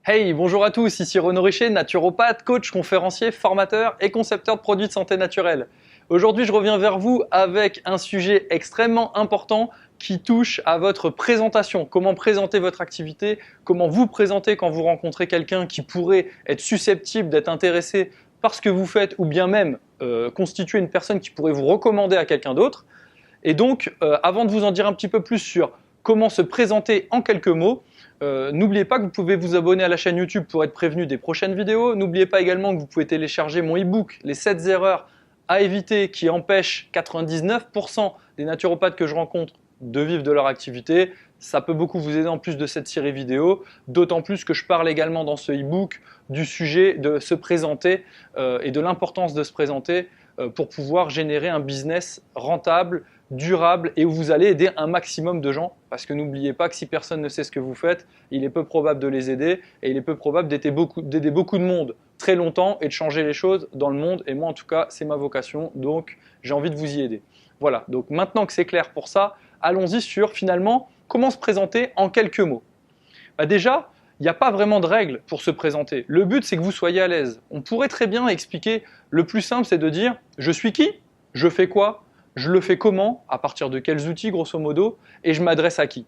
Hey, bonjour à tous, ici Renaud Richer, naturopathe, coach, conférencier, formateur et concepteur de produits de santé naturelle. Aujourd'hui, je reviens vers vous avec un sujet extrêmement important qui touche à votre présentation. Comment présenter votre activité, comment vous présenter quand vous rencontrez quelqu'un qui pourrait être susceptible d'être intéressé par ce que vous faites ou bien même constituer une personne qui pourrait vous recommander à quelqu'un d'autre. Et donc, avant de vous en dire un petit peu plus sur comment se présenter en quelques mots, n'oubliez pas que vous pouvez vous abonner à la chaîne YouTube pour être prévenu des prochaines vidéos. N'oubliez pas également que vous pouvez télécharger mon e-book « Les 7 erreurs à éviter qui empêchent 99% des naturopathes que je rencontre de vivre de leur activité ». Ça peut beaucoup vous aider en plus de cette série vidéo, d'autant plus que je parle également dans ce e-book du sujet de se présenter et de l'importance de se présenter pour pouvoir générer un business rentable, durable et où vous allez aider un maximum de gens, parce que n'oubliez pas que si personne ne sait ce que vous faites, il est peu probable de les aider et il est peu probable d'aider beaucoup de monde très longtemps et de changer les choses dans le monde. Et moi en tout cas, c'est ma vocation, donc j'ai envie de vous y aider. Voilà, donc maintenant que c'est clair pour ça, allons-y sur finalement comment se présenter en quelques mots. Déjà, il n'y a pas vraiment de règles pour se présenter. Le but, c'est que vous soyez à l'aise. On pourrait très bien expliquer, le plus simple, c'est de dire « je suis qui ? Je fais quoi ? Je le fais comment ? À partir de quels outils, grosso modo ? Et je m'adresse à qui ?»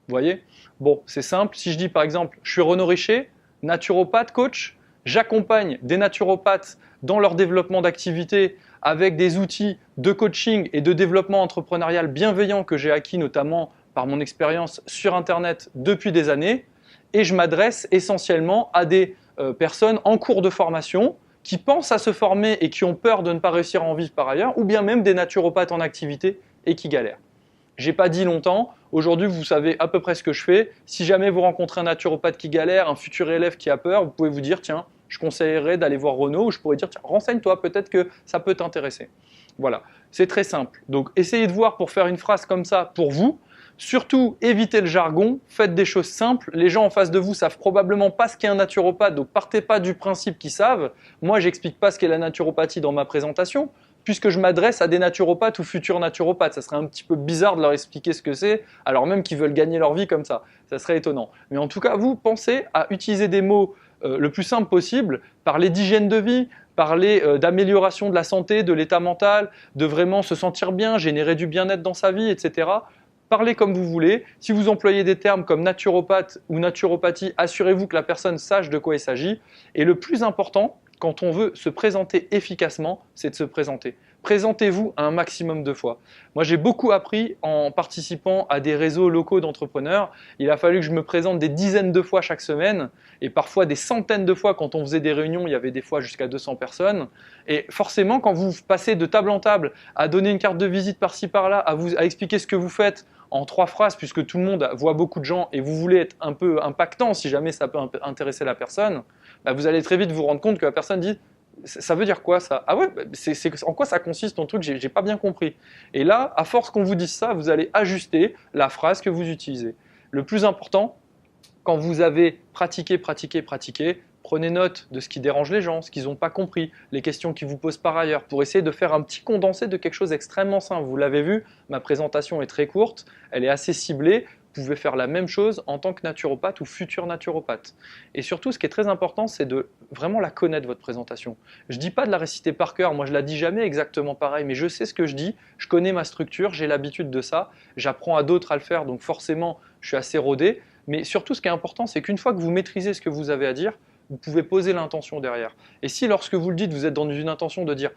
Vous voyez ? Bon, c'est simple. Si je dis par exemple « je suis Renaud Richer, naturopathe, coach, j'accompagne des naturopathes dans leur développement d'activité avec des outils de coaching et de développement entrepreneurial bienveillant que j'ai acquis notamment par mon expérience sur Internet depuis des années. Et je m'adresse essentiellement à des personnes en cours de formation qui pensent à se former et qui ont peur de ne pas réussir à en vivre par ailleurs, ou bien même des naturopathes en activité et qui galèrent. J'ai pas dit longtemps, aujourd'hui vous savez à peu près ce que je fais. Si jamais vous rencontrez un naturopathe qui galère, un futur élève qui a peur, vous pouvez vous dire tiens, je conseillerais d'aller voir Renaud, ou je pourrais dire tiens, renseigne-toi, peut-être que ça peut t'intéresser. Voilà, c'est très simple. Donc essayez de voir pour faire une phrase comme ça pour vous. Surtout, évitez le jargon, faites des choses simples. Les gens en face de vous savent probablement pas ce qu'est un naturopathe, donc partez pas du principe qu'ils savent. Moi, j'explique pas ce qu'est la naturopathie dans ma présentation, puisque je m'adresse à des naturopathes ou futurs naturopathes. Ça serait un petit peu bizarre de leur expliquer ce que c'est, alors même qu'ils veulent gagner leur vie comme ça. Ça serait étonnant. Mais en tout cas, vous pensez à utiliser des mots le plus simple possible, parler d'hygiène de vie, parler d'amélioration de la santé, de l'état mental, de vraiment se sentir bien, générer du bien-être dans sa vie, etc. Parlez comme vous voulez. Si vous employez des termes comme naturopathe ou naturopathie, assurez-vous que la personne sache de quoi il s'agit. Et le plus important, quand on veut se présenter efficacement, c'est de se présenter. Présentez-vous un maximum de fois. Moi, j'ai beaucoup appris en participant à des réseaux locaux d'entrepreneurs. Il a fallu que je me présente des dizaines de fois chaque semaine et parfois des centaines de fois quand on faisait des réunions, il y avait des fois jusqu'à 200 personnes. Et forcément, quand vous passez de table en table à donner une carte de visite par-ci par-là, à expliquer ce que vous faites en 3 phrases, puisque tout le monde voit beaucoup de gens et vous voulez être un peu impactant si jamais ça peut intéresser la personne, bah vous allez très vite vous rendre compte que la personne dit ça veut dire quoi ça? Ah ouais, en quoi ça consiste ton truc? J'ai pas bien compris. Et là, à force qu'on vous dise ça, vous allez ajuster la phrase que vous utilisez. Le plus important, quand vous avez pratiqué, prenez note de ce qui dérange les gens, ce qu'ils n'ont pas compris, les questions qu'ils vous posent par ailleurs, pour essayer de faire un petit condensé de quelque chose d'extrêmement simple. Vous l'avez vu, ma présentation est très courte, elle est assez ciblée. Vous pouvez faire la même chose en tant que naturopathe ou futur naturopathe. Et surtout, ce qui est très important, c'est de vraiment la connaître, votre présentation. Je ne dis pas de la réciter par cœur, moi je ne la dis jamais exactement pareil, mais je sais ce que je dis, je connais ma structure, j'ai l'habitude de ça, j'apprends à d'autres à le faire, donc forcément, je suis assez rodé. Mais surtout, ce qui est important, c'est qu'une fois que vous maîtrisez ce que vous avez à dire, vous pouvez poser l'intention derrière. Et si lorsque vous le dites, vous êtes dans une intention de dire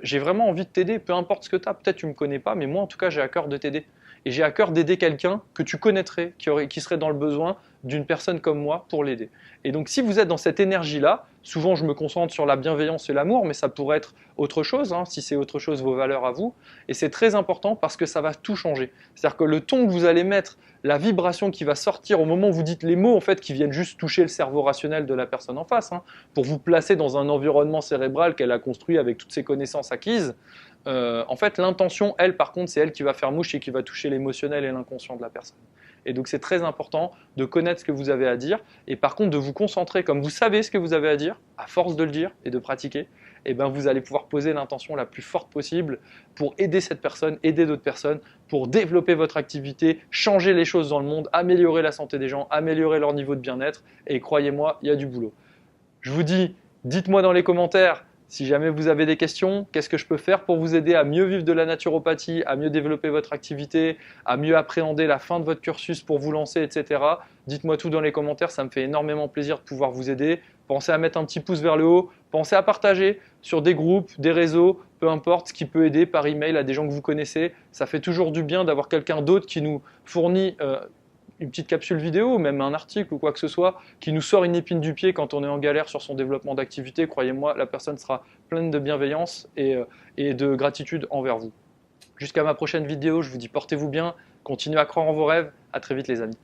j'ai vraiment envie de t'aider, peu importe ce que tu as, peut-être tu ne me connais pas, mais moi en tout cas j'ai à cœur de t'aider. Et j'ai à cœur d'aider quelqu'un que tu connaîtrais, qui serait dans le besoin d'une personne comme moi pour l'aider. Et donc si vous êtes dans cette énergie-là, souvent je me concentre sur la bienveillance et l'amour, mais ça pourrait être autre chose, hein, si c'est autre chose vos valeurs à vous. Et c'est très important parce que ça va tout changer. C'est-à-dire que le ton que vous allez mettre, la vibration qui va sortir au moment où vous dites les mots en fait, qui viennent juste toucher le cerveau rationnel de la personne en face, hein, pour vous placer dans un environnement cérébral qu'elle a construit avec toutes ses connaissances acquises, en fait, l'intention, elle, par contre, c'est elle qui va faire mouche et qui va toucher l'émotionnel et l'inconscient de la personne. Et donc c'est très important de connaître ce que vous avez à dire et par contre de vous concentrer, comme vous savez ce que vous avez à dire, à force de le dire et de pratiquer, et ben vous allez pouvoir poser l'intention la plus forte possible pour aider cette personne, aider d'autres personnes, pour développer votre activité, changer les choses dans le monde, améliorer la santé des gens, améliorer leur niveau de bien-être. Et croyez-moi, il y a du boulot. Je vous dis, dites-moi dans les commentaires si jamais vous avez des questions, qu'est-ce que je peux faire pour vous aider à mieux vivre de la naturopathie, à mieux développer votre activité, à mieux appréhender la fin de votre cursus pour vous lancer, etc. Dites-moi tout dans les commentaires, ça me fait énormément plaisir de pouvoir vous aider. Pensez à mettre un petit pouce vers le haut, pensez à partager sur des groupes, des réseaux, peu importe, ce qui peut aider par email à des gens que vous connaissez. Ça fait toujours du bien d'avoir quelqu'un d'autre qui nous fournit une petite capsule vidéo, même un article ou quoi que ce soit, qui nous sort une épine du pied quand on est en galère sur son développement d'activité. Croyez-moi, la personne sera pleine de bienveillance et de gratitude envers vous. Jusqu'à ma prochaine vidéo, je vous dis portez-vous bien, continuez à croire en vos rêves. À très vite les amis.